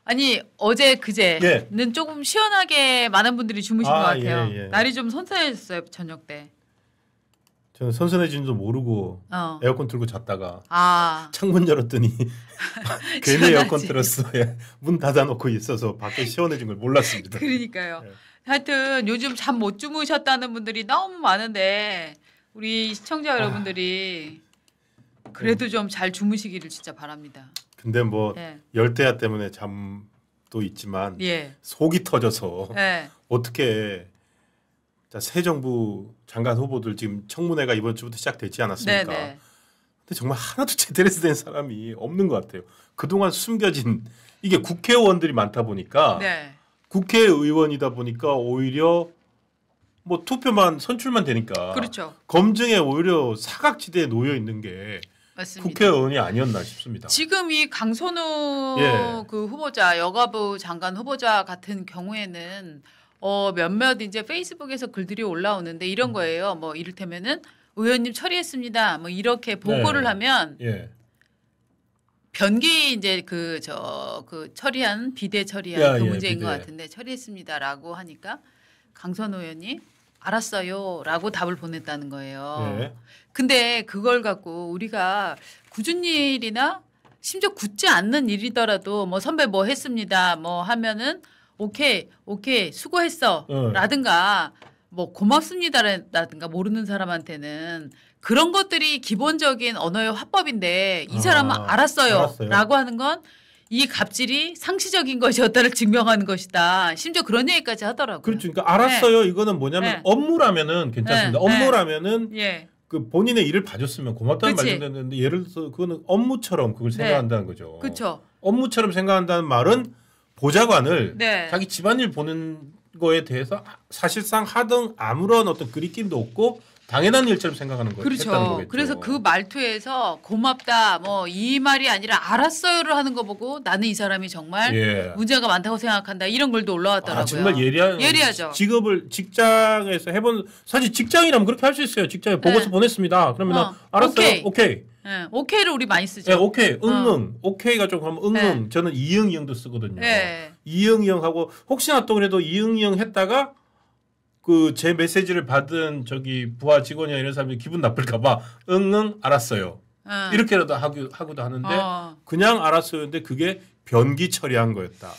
아니 어제 그제는 조금 시원하게 많은 분들이 주무신 것 같아요. 날이 좀 선선해졌어요 저녁 때. 저는 선선해진지도 모르고 에어컨 틀고 잤다가 창문 열었더니 괜히 에어컨 틀었어. 문 닫아놓고 있어서 밖에 시원해진 걸 몰랐습니다. 그러니까요. 하여튼 요즘 잠 못 주무셨다는 분들이 너무 많은데 우리 시청자 여러분들이 그래도 좀 잘 주무시기를 진짜 바랍니다. 근데 뭐 열대야 때문에 잠도 있지만 속이 터져서 어떻게 새 정부 장관 후보들 지금 청문회가 이번 주부터 시작되지 않았습니까? 근데 정말 하나도 제대로 된 사람이 없는 것 같아요. 그동안 숨겨진 이게 국회의원들이 많다 보니까 국회의원이다 보니까 오히려 뭐 투표만 선출만 되니까 검증에 오히려 사각지대에 놓여 있는 게 맞습니다. 국회의원이 아니었나 싶습니다. 지금 이 강선우 그 후보자 여가부 장관 후보자 같은 경우에는 몇몇 이제 페이스북에서 글들이 올라오는데 이런 거예요. 뭐 이를테면은 의원님 처리했습니다. 뭐 이렇게 보고를 하면 변기 이제 그 처리한 비대 처리한 그 문제인 것 같은데 처리했습니다라고 하니까 강선우 의원이 알았어요라고 답을 보냈다는 거예요. 근데 그걸 갖고 우리가 굳은 일이나 심지어 굳지 않는 일이더라도 뭐 선배 뭐 했습니다. 뭐 하면은 오케이 수고했어 라든가 뭐 고맙습니다라든가 모르는 사람한테는 그런 것들이 기본적인 언어의 화법인데 이 사람은 알았어요 라고 하는 건 이 갑질이 상시적인 것이었다를 증명하는 것이다. 심지어 그런 얘기까지 하더라고요. 그렇죠. 그러니까 알았어요. 이거는 뭐냐면 업무라면은 괜찮습니다. 업무라면은 그 본인의 일을 봐줬으면 고맙다는 말도 되는데 예를 들어서 그거는 업무처럼 그걸 생각한다는 거죠. 그렇죠. 업무처럼 생각한다는 말은 보좌관을 자기 집안일 보는 거에 대해서 사실상 하등 아무런 어떤 그리낌도 없고 당연한 일처럼 생각하는 거예요. 그렇죠. 그래서 그 말투에서 고맙다 뭐 이 말이 아니라 알았어요를 하는 거 보고 나는 이 사람이 정말 문제가 많다고 생각한다 이런 글도 올라왔더라고요. 정말 예리하죠. 직장에서 해본 사실 직장이라면 그렇게 할 수 있어요. 직장에 보고서 보냈습니다. 그러면 알았어요. 오케이. 오케이를 우리 많이 쓰죠. 오케이. 오케이가 좀 하면 응응. 저는 이응이응도 쓰거든요. 이응이응하고 혹시나 또 그래도 이응이응 했다가 그 제 메시지를 받은 저기 부하 직원이나 이런 사람들이 기분 나쁠까봐 응응 알았어요. 이렇게라도 하고도 하는데 그냥 알았어요인데 그게 변기 처리한 거였다.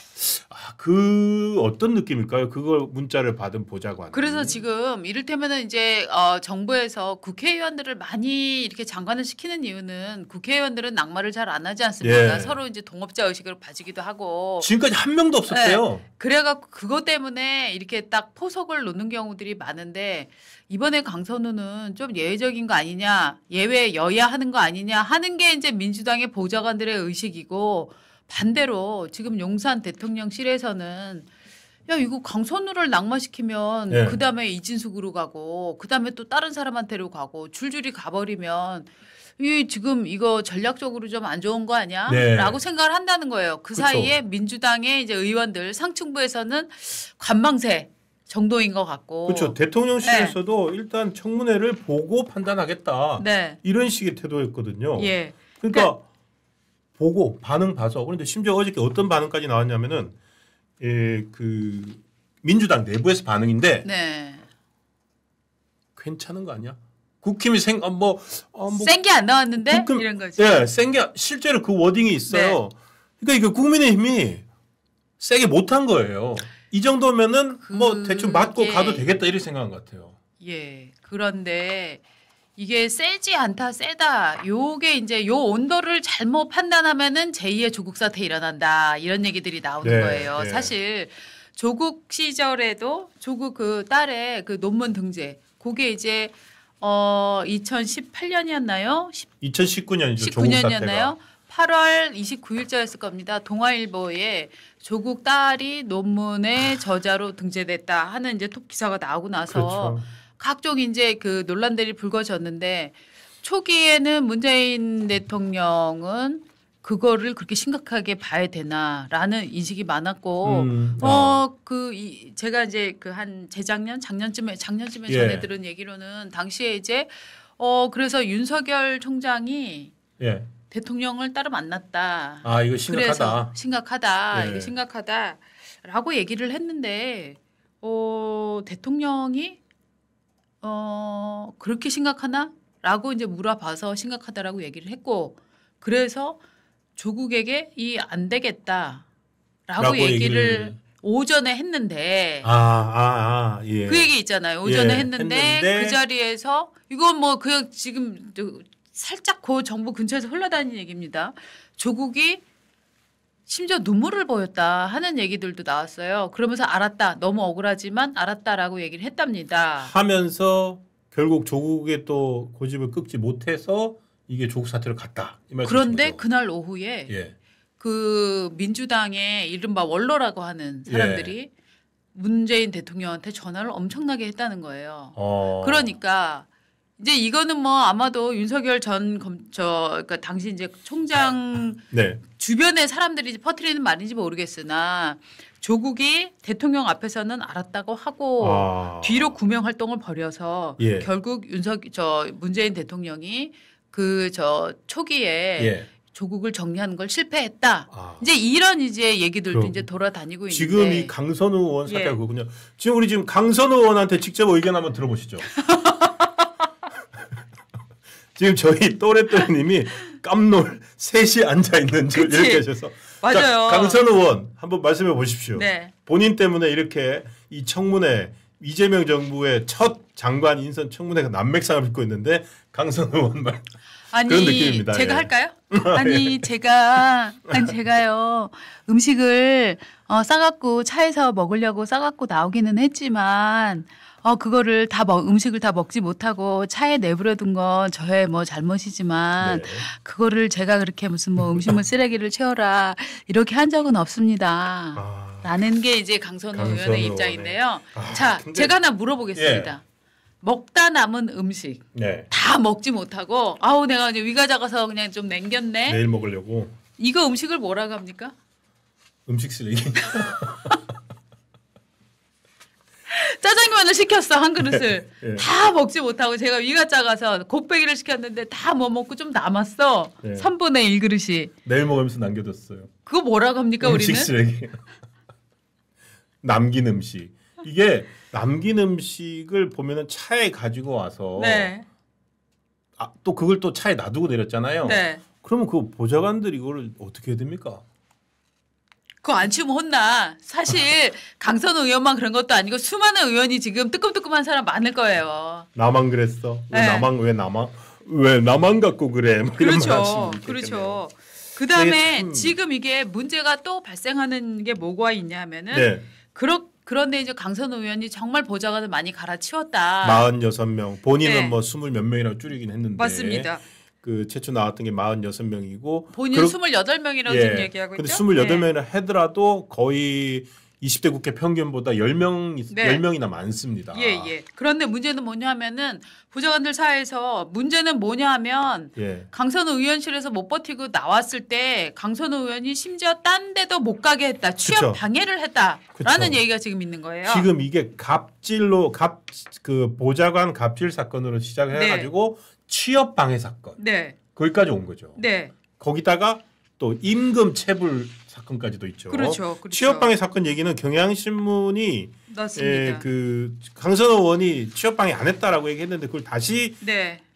그 어떤 느낌일까요? 그걸 문자를 받은 보좌관. 그래서 지금 이를테면은 이제 정부에서 국회의원들을 많이 이렇게 장관을 시키는 이유는 국회의원들은 낙마를 잘 안 하지 않습니까? 서로 이제 동업자 의식을 가지기도 하고. 지금까지 한 명도 없었대요. 그래갖고 그것 때문에 이렇게 딱 포석을 놓는 경우들이 많은데 이번에 강선우는 좀 예외적인 거 아니냐, 예외 여야 하는 거 아니냐 하는 게 이제 민주당의 보좌관들의 의식이고. 반대로 지금 용산 대통령실에서는 야 이거 강선우를 낙마시키면 그다음에 이진숙으로 가고 그다음에 또 다른 사람한테로 가고 줄줄이 가버리면 이 지금 이거 전략적으로 좀 안 좋은 거 아니야? 라고 생각을 한다는 거예요. 그 사이에 민주당의 이제 의원들 상층부에서는 관망세 정도인 것 같고. 그렇죠. 대통령실에서도 일단 청문회를 보고 판단하겠다. 이런 식의 태도였거든요. 그러니까 보고 반응 봐서 그런데 심지어 어저께 어떤 반응까지 나왔냐면은 그 민주당 내부에서 반응인데 괜찮은 거 아니야? 국힘이 센 게 안 나왔는데 이런 거지. 센 게 실제로 그 워딩이 있어요. 그러니까 이거 국민의힘이 세게 못한 거예요. 이 정도면은 뭐 대충 맞고 가도 되겠다 이렇게 생각한 것 같아요. 그런데. 이게 세지 않다 세다 요게 이제 요 온도를 잘못 판단하면은 제2의 조국 사태 일어난다 이런 얘기들이 나오는 거예요. 사실 조국 시절에도 조국 그 딸의 그 논문 등재 그게 이제 2018년이었나요? 2019년이죠. 19년이었나요? 8월 29일자였을 겁니다. 동아일보에 조국 딸이 논문의 저자로 등재됐다 하는 이제 톱 기사가 나오고 나서 각종 이제 그 논란들이 불거졌는데 초기에는 문재인 대통령은 그거를 그렇게 심각하게 봐야 되나라는 인식이 많았고 제가 이제 그 한 작년쯤에 전해 들은 얘기로는 당시에 이제 그래서 윤석열 총장이 대통령을 따로 만났다. 아 이거 심각하다. 그래서 심각하다. 이거 심각하다라고 얘기를 했는데 대통령이 그렇게 심각하나?라고 이제 물어봐서 심각하다라고 얘기를 했고 그래서 조국에게 이 안 되겠다라고 얘기를 오전에 했는데 예. 그 얘기 있잖아요. 오전에 했는데 그 자리에서 이건 뭐 그냥 지금 살짝 그 정부 근처에서 흘러다니는 얘기입니다. 조국이 심지어 눈물을 보였다 하는 얘기들도 나왔어요. 그러면서 알았다. 너무 억울하지만 알았다라고 얘기를 했답니다. 하면서 결국 조국의 또 고집을 꺾지 못해서 이게 조국 사태로 갔다. 이 그런데 그날 오후에 그 민주당의 이른바 원로라고 하는 사람들이 문재인 대통령한테 전화를 엄청나게 했다는 거예요. 그러니까 이제 이거는 뭐 아마도 윤석열 그러니까 당시 이제 총장 주변의 사람들이 퍼뜨리는 말인지 모르겠으나 조국이 대통령 앞에서는 알았다고 하고 뒤로 구명 활동을 벌여서 결국 문재인 대통령이 그 초기에 조국을 정리하는 걸 실패했다. 이제 이런 이제 얘기들도 이제 돌아다니고 있는데 지금 이 강선우 의원 사태가 그렇군요. 지금 우리 강선우 의원한테 직접 의견 한번 들어보시죠. 지금 저희 또래또래님이 깜놀 셋이 앉아 있는 줄 이렇게 하셔서 맞아요. 자, 강선우 의원 한번 말씀해 보십시오. 네. 본인 때문에 이렇게 이 청문회 이재명 정부의 첫 장관 인선 청문회가 난맥상을 빚고 있는데 강선우 의원 말 그런 느낌입니다. 제가 할까요? 아니 제가요 음식을 싸갖고 차에서 먹으려고 싸갖고 나오기는 했지만 그거를 음식을 다 먹지 못하고 차에 내버려둔 건 저의 뭐 잘못이지만 그거를 제가 그렇게 무슨 뭐 음식물 쓰레기를 채워라 이렇게 한 적은 없습니다. 라는 게 이제 강선우 의원의 입장인데요. 자, 제가 하나 물어보겠습니다. 먹다 남은 음식 다 먹지 못하고 내가 이제 위가 작아서 그냥 좀 남겼네. 내일 먹으려고. 이거 음식을 뭐라고 합니까? 음식 쓰레기. 짜장면을 시켰어 한 그릇을 다 먹지 못하고 제가 위가 작아서 곱빼기를 시켰는데 다 못 먹고 좀 남았어. 3분의 1 그릇이. 내일 먹으면서 남겨뒀어요. 그거 뭐라고 합니까 음식 우리는? 쓰레기. 남긴 음식. 이게 남긴 음식을 보면은 차에 가지고 와서 또 그걸 또 차에 놔두고 내렸잖아요. 그러면 그 보좌관들이 이거를 어떻게 해야 됩니까? 그거 안 치우면 혼나. 사실 강선우 의원만 그런 것도 아니고 수많은 의원이 지금 뜨끔뜨끔한 사람 많을 거예요. 나만 그랬어. 왜 나만 갖고 그래. 뭐 그렇죠. 그렇죠. 그다음에 지금 이게 문제가 또 발생하는 게 뭐가 있냐면은 그런데 이제 강선우 의원이 정말 보좌관을 많이 갈아치웠다. 46명. 본인은 뭐 20 몇 명이라고 줄이긴 했는데. 맞습니다. 그 최초 나왔던 게 46명이고 본인 28명이라고 지금 얘기하고 있죠. 근데 28명이라 하더라도 거의 20대 국회 평균보다 10명이나 많습니다. 그런데 문제는 뭐냐면은 보좌관들 사이에서 문제는 뭐냐면 강선우 의원실에서 못 버티고 나왔을 때 강선우 의원이 심지어 딴 데도 못 가게 했다. 취업 방해를 했다라는 얘기가 지금 있는 거예요. 지금 이게 그 보좌관 갑질 사건으로 시작해 가지고 취업 방해 사건. 거기까지 온 거죠. 거기다가 또 임금 체불 사건까지도 있죠. 그렇죠. 취업 방해 사건 얘기는 경향신문이 그 강선우 의원이 취업 방해 안 했다라고 얘기했는데 그걸 다시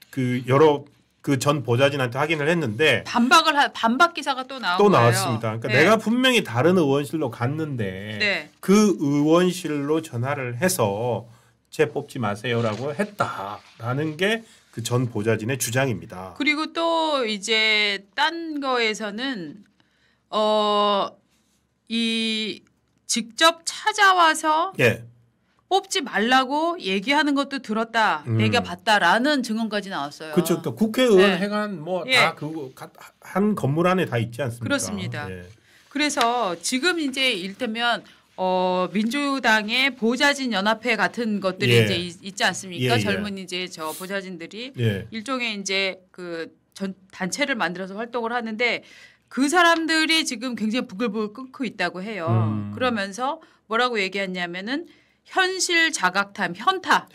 그 여러 그 전 보좌진한테 확인을 했는데 반박 기사가 또 나왔습니다. 그러니까 내가 분명히 다른 의원실로 갔는데 그 의원실로 전화를 해서 쟤 뽑지 마세요라고 했다라는 게 그 전 보좌진의 주장입니다. 그리고 또 이제 딴 거에서는 이 직접 찾아와서 뽑지 말라고 얘기하는 것도 들었다. 내가 봤다라는 증언까지 나왔어요. 그렇죠. 또 국회의원 회관 뭐 다 그거 한 건물 안에 다 있지 않습니까? 그렇습니다. 그래서 지금 이제 이를테면 민주당의 보좌진 연합회 같은 것들이 이제 있지 않습니까? 젊은 이제 저 보좌진들이 일종의 이제 그 단체를 만들어서 활동을 하는데 그 사람들이 지금 굉장히 부글부글 끓고 있다고 해요. 그러면서 뭐라고 얘기했냐면은 현실 자각탐, 현타.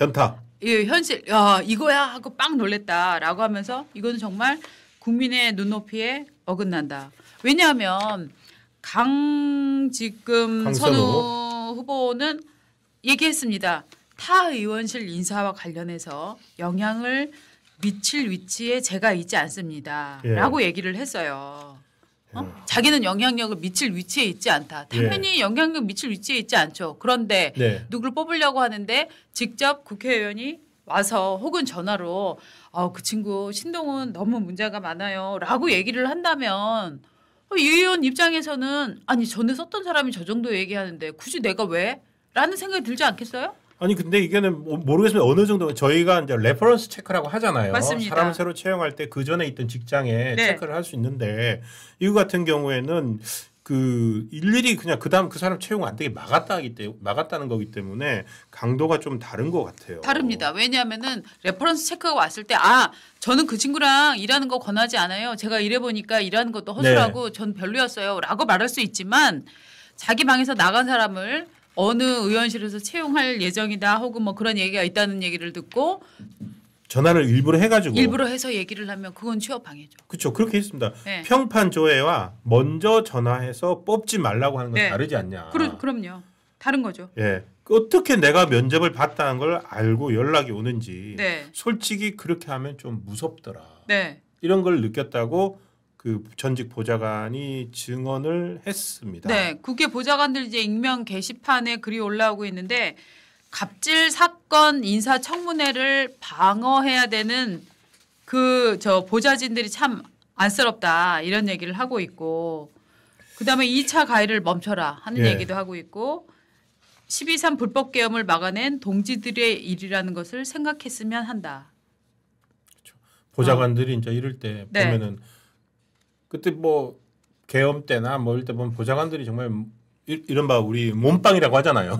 현실, 이거야 하고 빵 놀랬다라고 하면서 이거는 정말 국민의 눈높이에 어긋난다. 왜냐하면 강선우 후보는 얘기했습니다. 타 의원실 인사와 관련해서 영향을 미칠 위치에 제가 있지 않습니다. 예. 라고 얘기를 했어요. 자기는 영향력을 미칠 위치에 있지 않다. 당연히 영향력 미칠 위치에 있지 않죠. 그런데 누구를 뽑으려고 하는데 직접 국회의원이 와서 혹은 전화로 그 친구 신동훈 너무 문제가 많아요. 라고 얘기를 한다면 이 의원 입장에서는 아니 전에 썼던 사람이 저 정도 얘기하는데 굳이 내가 왜? 라는 생각이 들지 않겠어요? 아니 근데 이게는 모르겠습니다. 어느 정도 저희가 이제 레퍼런스 체크라고 하잖아요. 맞습니다. 사람을 새로 채용할 때 그 전에 있던 직장에 체크를 할 수 있는데 이거 같은 경우에는 그 일일이 그냥 그다음 그 사람 채용 안 되게 막았다는 거기 때문에 강도가 좀 다른 것 같아요. 다릅니다. 왜냐하면은 레퍼런스 체크가 왔을 때 저는 그 친구랑 일하는 거 권하지 않아요. 제가 일해 보니까 일하는 것도 허술하고 전 별로였어요.라고 말할 수 있지만 자기 방에서 나간 사람을 어느 의원실에서 채용할 예정이다 혹은 뭐 그런 얘기가 있다는 얘기를 듣고 전화를 일부러 해서 얘기를 하면 그건 취업 방해죠. 그렇죠. 그렇게 했습니다. 평판 조회와 먼저 전화해서 뽑지 말라고 하는 건 다르지 않냐. 그럼요. 다른 거죠. 어떻게 내가 면접을 봤다는 걸 알고 연락이 오는지 솔직히 그렇게 하면 좀 무섭더라. 이런 걸 느꼈다고 그 전직 보좌관이 증언을 했습니다. 국회 보좌관들 이제 익명 게시판에 글이 올라오고 있는데 갑질 사건 인사청문회를 방어해야 되는 보좌진들이 참 안쓰럽다 이런 얘기를 하고 있고 그다음에 2차 가해를 멈춰라 하는 얘기도 하고 있고 12.3 불법 계엄을 막아낸 동지들의 일이라는 것을 생각했으면 한다. 그렇죠. 보좌관들이 이제 이럴 때 보면은 그때 뭐 계엄 때나 뭐 이럴 때 보면 보좌관들이 정말 이른바 우리 몸빵이라고 하잖아요.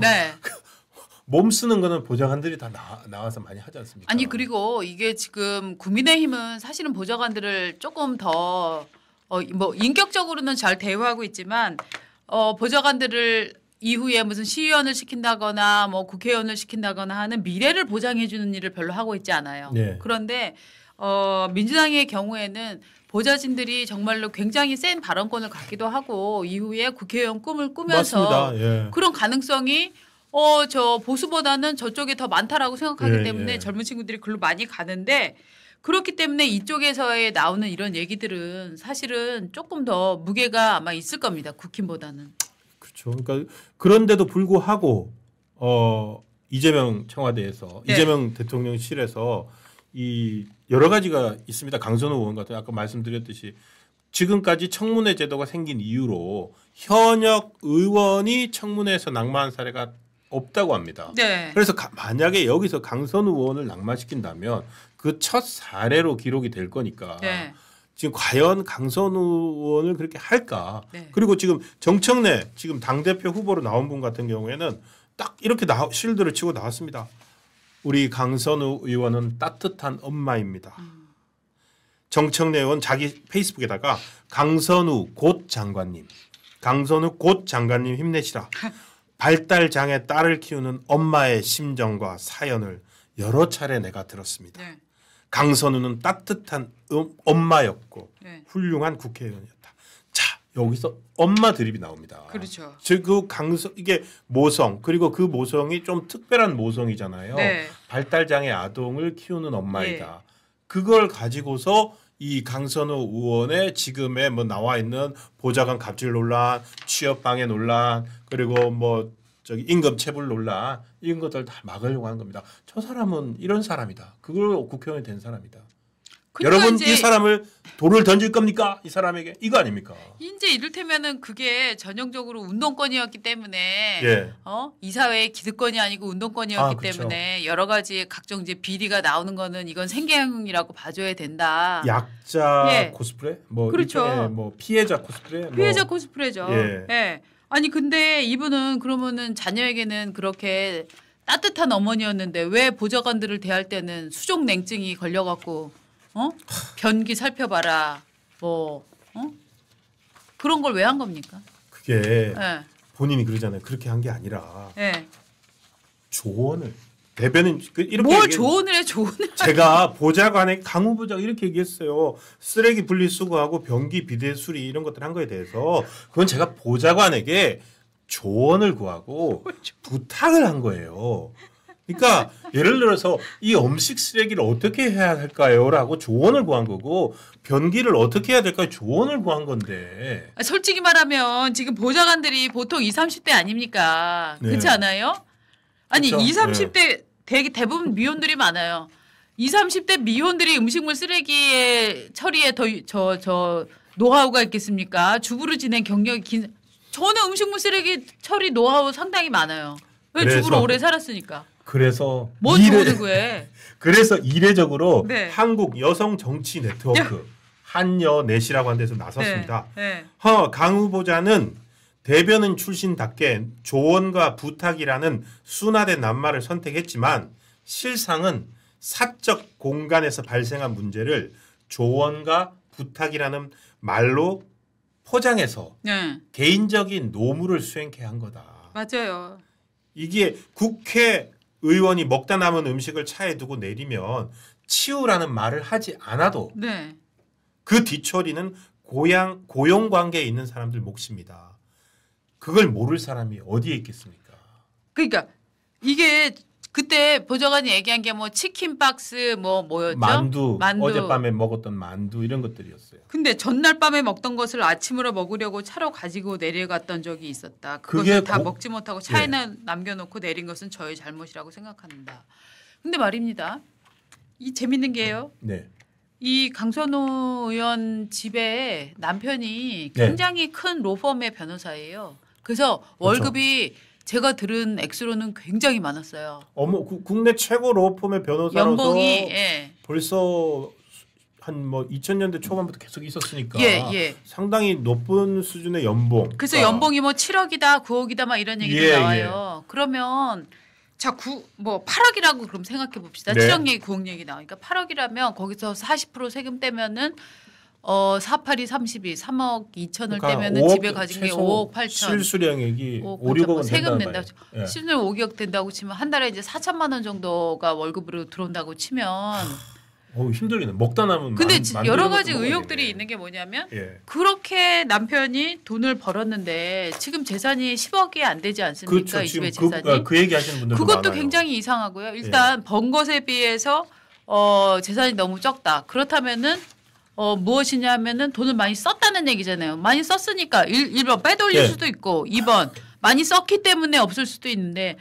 몸 쓰는 거는 보좌관들이 다 나와서 많이 하지 않습니까? 아니 그리고 이게 지금 국민의힘은 사실은 보좌관들을 조금 더 뭐 인격적으로는 잘 대우하고 있지만 보좌관들을 이후에 무슨 시의원을 시킨다거나 뭐 국회의원을 시킨다거나 하는 미래를 보장해 주는 일을 별로 하고 있지 않아요. 그런데 민주당의 경우에는 보좌진들이 정말로 굉장히 센 발언권을 갖기도 하고 이후에 국회의원 꿈을 꾸면서 그런 가능성이 저 보수보다는 저쪽에 더 많다라고 생각하기 때문에 젊은 친구들이 글로 많이 가는데 그렇기 때문에 이쪽에서의 나오는 이런 얘기들은 사실은 조금 더 무게가 아마 있을 겁니다. 국힘보다는. 그렇죠. 그러니까 그런데도 불구하고 이재명 청와대에서 이재명 대통령실에서 이 여러 가지가 있습니다. 강선우 의원 같은 아까 말씀드렸듯이 지금까지 청문회 제도가 생긴 이유로 현역 의원이 청문회에서 낙마한 사례가 없다고 합니다. 그래서 만약에 여기서 강선우 의원을 낙마시킨다면 그 첫 사례로 기록이 될 거니까 지금 과연 강선우 의원을 그렇게 할까? 그리고 지금 정청래 지금 당대표 후보로 나온 분 같은 경우에는 딱 이렇게 실드를 치고 나왔습니다. 우리 강선우 의원은 따뜻한 엄마입니다. 정청래 의원 자기 페이스북에다가 강선우 곧 장관님 힘내시라. 발달장애 딸을 키우는 엄마의 심정과 사연을 여러 차례 내가 들었습니다. 강선우는 따뜻한 엄마였고 훌륭한 국회의원이었다. 자, 여기서 엄마 드립이 나옵니다. 그렇죠. 즉 이게 모성 그리고 그 모성이 좀 특별한 모성이잖아요. 발달장애 아동을 키우는 엄마이다. 그걸 가지고서 이 강선우 의원의 지금의 뭐 나와 있는 보좌관 갑질 논란, 취업방해 논란, 그리고 뭐 임금 체불 논란 이런 것들 다 막으려고 하는 겁니다. 저 사람은 이런 사람이다. 그걸 국회의원이 된 사람이다. 그러니까 여러분 이 사람을 돌을 던질 겁니까? 이 사람에게 이거 아닙니까? 이제 이를테면은 그게 전형적으로 운동권이었기 때문에 이사회의 기득권이 아니고 운동권이었기 때문에 여러 가지 각종 이제 비리가 나오는 거는 이건 생계형이라고 봐줘야 된다. 약자 코스프레, 뭐 그렇죠. 뭐 피해자 코스프레, 코스프레죠. 아니 근데 이분은 그러면은 자녀에게는 그렇게 따뜻한 어머니였는데 왜 보좌관들을 대할 때는 수족 냉증이 걸려갖고 변기 살펴봐라 그런 걸 왜 한 겁니까? 그게 본인이 그러잖아요. 그렇게 한 게 아니라 조언을 대변인 이렇게 뭘 조언을 해 조언을 제가 보좌관에 강 후보자가 이렇게 얘기했어요. 쓰레기 분리수거하고 변기 비대 수리 이런 것들 한 거에 대해서 그건 제가 보좌관에게 조언을 구하고 부탁을 한 거예요. 그러니까 예를 들어서 이 음식 쓰레기를 어떻게 해야 할까요?라고 조언을 구한 거고 변기를 어떻게 해야 될까요? 조언을 구한 건데. 솔직히 말하면 지금 보좌관들이 보통 20, 30대 아닙니까? 네. 그렇지 않아요? 아니 그렇죠? 20, 30대 대부분 미혼들이 많아요. 20, 30대 미혼들이 음식물 쓰레기의 처리에 저 노하우가 있겠습니까? 주부로 지낸 경력이 긴. 저는 음식물 쓰레기 처리 노하우 상당히 많아요. 왜 주부로 오래 살았으니까. 그래서 뭔 조언을 구해? 그래서 이례적으로 네. 한국 여성 정치 네트워크 한여넷이라고 하는 데서 나섰습니다. 네. 강 후보자는 대변인 출신답게 조언과 부탁이라는 순화된 낱말을 선택했지만 실상은 사적 공간에서 발생한 문제를 조언과 부탁이라는 말로 포장해서 네. 개인적인 노무를 수행케 한 거다. 맞아요. 이게 국회의원이 먹다 남은 음식을 차에 두고 내리면 치우라는 말을 하지 않아도 네. 그 뒤처리는 고용관계에 있는 사람들 몫입니다. 그걸 모를 사람이 어디에 있겠습니까? 그러니까 이게 그때 보좌관이 얘기한 게 뭐 치킨 박스 뭐였죠? 만두 어젯밤에 먹었던 만두 이런 것들이었어요. 근데 전날 밤에 먹던 것을 아침으로 먹으려고 차로 가지고 내려갔던 적이 있었다. 그것을 다 먹지 못하고 차에는 남겨놓고 내린 것은 저의 잘못이라고 생각합니다. 근데 말입니다. 이 재밌는 게요. 네. 이 강선호 의원 집에 남편이 굉장히 큰 로펌의 변호사예요. 그래서 월급이 제가 들은 액수로는 굉장히 많았어요. 국내 최고 로펌의 변호사로서 연봉이 벌써 한 2000년대 초반부터 계속 있었으니까 상당히 높은 수준의 연봉. 그래서 연봉이 7억이다, 9억이다 막 이런 얘기도 나와요. 그러면 자, 8억이라고 그럼 생각해 봅시다. 네. 7억 얘기, 9억 얘기 나오니까 8억이라면 거기서 40% 세금 떼면은 482, 32, 3억 2천을 떼면은 집에 가진 게 5억 8천. 실수령액이 5, 6억은 세금 낸다. 실수령 5억 된다고 치면 한 달에 이제 4천만 원 정도가 월급으로 들어온다고 치면 힘들겠네. 먹다 남은. 근데 여러 가지 의혹들이 있는 게 뭐냐면 그렇게 남편이 돈을 벌었는데 지금 재산이 10억이 안 되지 않습니까? 그렇죠. 이 집의 재산이. 그 얘기 하시는 분들도 그것도 많아요. 굉장히 이상하고요. 일단 번 것에 비해서 재산이 너무 적다. 그렇다면은 무엇이냐 하면은 돈을 많이 썼다는 얘기잖아요. 많이 썼으니까 1번 빼돌릴 수도 있고 2번 많이 썼기 때문에 없을 수도 있는데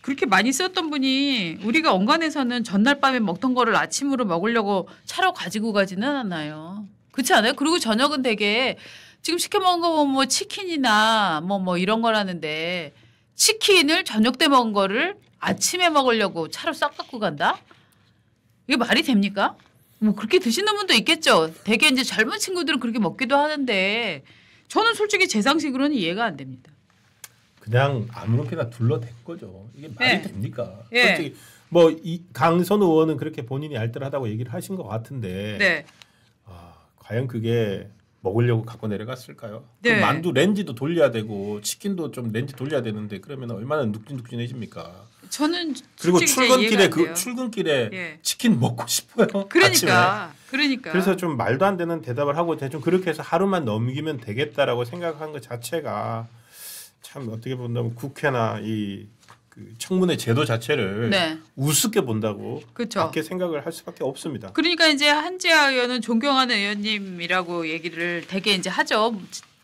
그렇게 많이 썼던 분이 우리가 언간에서는 전날 밤에 먹던 거를 아침으로 먹으려고 차로 가지고 가지는 않아요. 그렇지 않아요? 그리고 저녁은 되게 지금 시켜 먹은 거 보면 치킨이나 뭐 이런 거라는데 치킨을 저녁 때 먹은 거를 아침에 먹으려고 차로 싹 갖고 간다? 이게 말이 됩니까? 그렇게 드시는 분도 있겠죠. 되게 이제 젊은 친구들은 그렇게 먹기도 하는데 저는 솔직히 제 상식으로는 이해가 안 됩니다. 그냥 아무렇게나 둘러댄 거죠. 이게 말이 됩니까? 솔직히 이 강선호 의원은 그렇게 본인이 알뜰하다고 얘기를 하신 것 같은데 과연 그게 먹으려고 갖고 내려갔을까요? 그 만두 렌지도 돌려야 되고 치킨도 좀 렌지 돌려야 되는데 그러면 얼마나 눅진눅진해집니까? 저는 그리고 출근길에 치킨 먹고 싶어요. 그러니까. 그래서 좀 말도 안 되는 대답을 하고 대충 그렇게 해서 하루만 넘기면 되겠다라고 생각한 것 자체가 참 어떻게 본다면 국회나 그 청문회 제도 자체를 우습게 본다고 그렇게 생각을 할 수밖에 없습니다. 그러니까 이제 한지아 의원은 존경하는 의원님이라고 얘기를 되게 이제 하죠.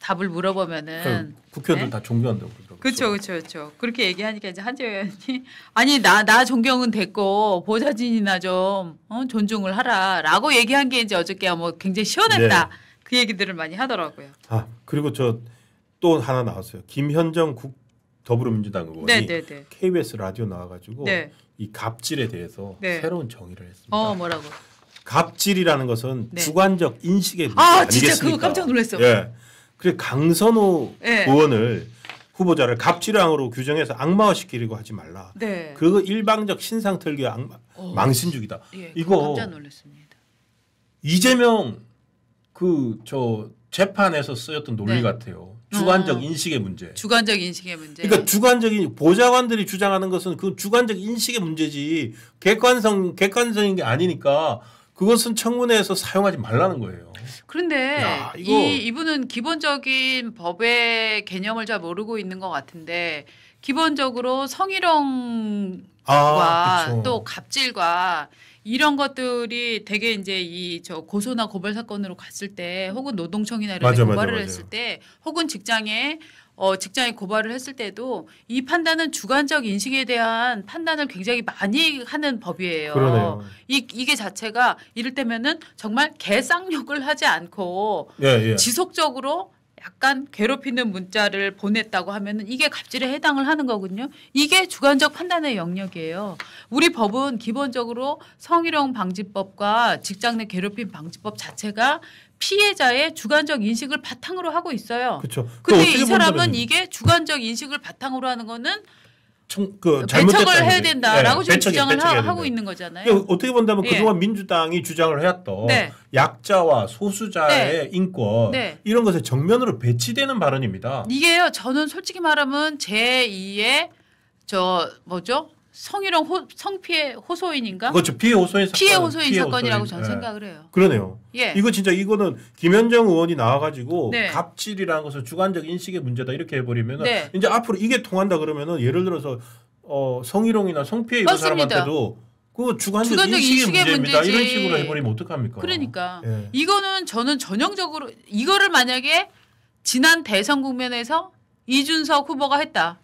답을 물어보면은 국회의원들 다 존경한다고 그러더라고요. 그렇죠. 그렇게 얘기하니까 이제 한지아 의원이 아니 나 존경은 됐고 보좌진이나 좀 존중을 하라라고 얘기한 게 이제 어저께 굉장히 시원했다. 그 얘기들을 많이 하더라고요. 그리고 또 하나 나왔어요. 김현정 더불어민주당 의원이 KBS 라디오 나와가지고 이 갑질에 대해서 새로운 정의를 했습니다. 뭐라고? 갑질이라는 것은 주관적 인식의 문제 아니겠습니까? 진짜 그거 깜짝 놀랐어. 그래 강선호 의원을 후보자를 갑질왕으로 규정해서 악마화시키려고 하지 말라. 그거 일방적 신상털기 망신주기다. 이거 깜짝 놀랐습니다. 이재명 재판에서 쓰였던 논리 네. 같아요. 주관적 인식의 문제. 주관적 인식의 문제. 그러니까 주관적인 보좌관들이 주장하는 것은 그 주관적 인식의 문제지 객관적인 게 아니니까 그것은 청문회에서 사용하지 말라는 거예요. 그런데 야, 이분은 기본적인 법의 개념을 잘 모르고 있는 것 같은데 기본적으로 성희롱과 또 갑질과 이런 것들이 되게 이제 이 저 고소나 고발 사건으로 갔을 때 혹은 노동청이나 이런 데 고발을 했을 때 혹은 직장에 고발을 했을 때도 이 판단은 주관적 인식에 대한 판단을 굉장히 많이 하는 법이에요. 그러네요. 이게 자체가 이를테면은 정말 개쌍욕을 하지 않고 지속적으로 약간 괴롭히는 문자를 보냈다고 하면은 이게 갑질에 해당을 하는 거거든요. 이게 주관적 판단의 영역이에요. 우리 법은 기본적으로 성희롱 방지법과 직장 내 괴롭힘 방지법 자체가 피해자의 주관적 인식을 바탕으로 하고 있어요. 그렇죠. 근데 이 사람은 이게 주관적 인식을 바탕으로 하는 거는 배척을 해야 된다라고 지금 주장을 하고 있는 거잖아요. 어떻게 본다면 그동안 민주당이 주장을 해왔던 약자와 소수자의 인권 이런 것에 정면으로 배치되는 발언입니다. 이게요. 저는 솔직히 말하면 제2의 성희롱 성피해 호소인인가? 그렇죠. 피해 호소인 사건이라고 저는 생각을 해요. 그러네요. 이거는 김현정 의원이 나와가지고 갑질이라는 것은 주관적 인식의 문제다 이렇게 해버리면은 이제 앞으로 이게 통한다 그러면은 예를 들어서 성희롱이나 성피해 입은 사람한테도 그 주관적 인식의 문제입니다. 이런 식으로 해버리면 어떡합니까? 그러니까 이거는 저는 전형적으로 이거를 만약에 지난 대선 국면에서 이준석 후보가 했다.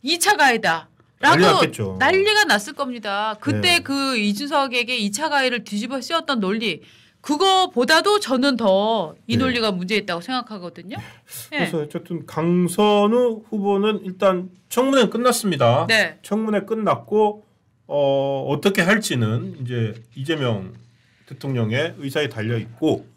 2차 가해다. 라고 난리가 났을 겁니다. 그때 그 이준석에게 2차 가해를 뒤집어 씌웠던 논리 그거보다도 저는 더 이 논리가 문제있다고 생각하거든요. 그래서 어쨌든 강선우 후보는 일단 청문회 끝났습니다. 청문회 끝났고 어떻게 할지는 이제 이재명 대통령의 의사에 달려 있고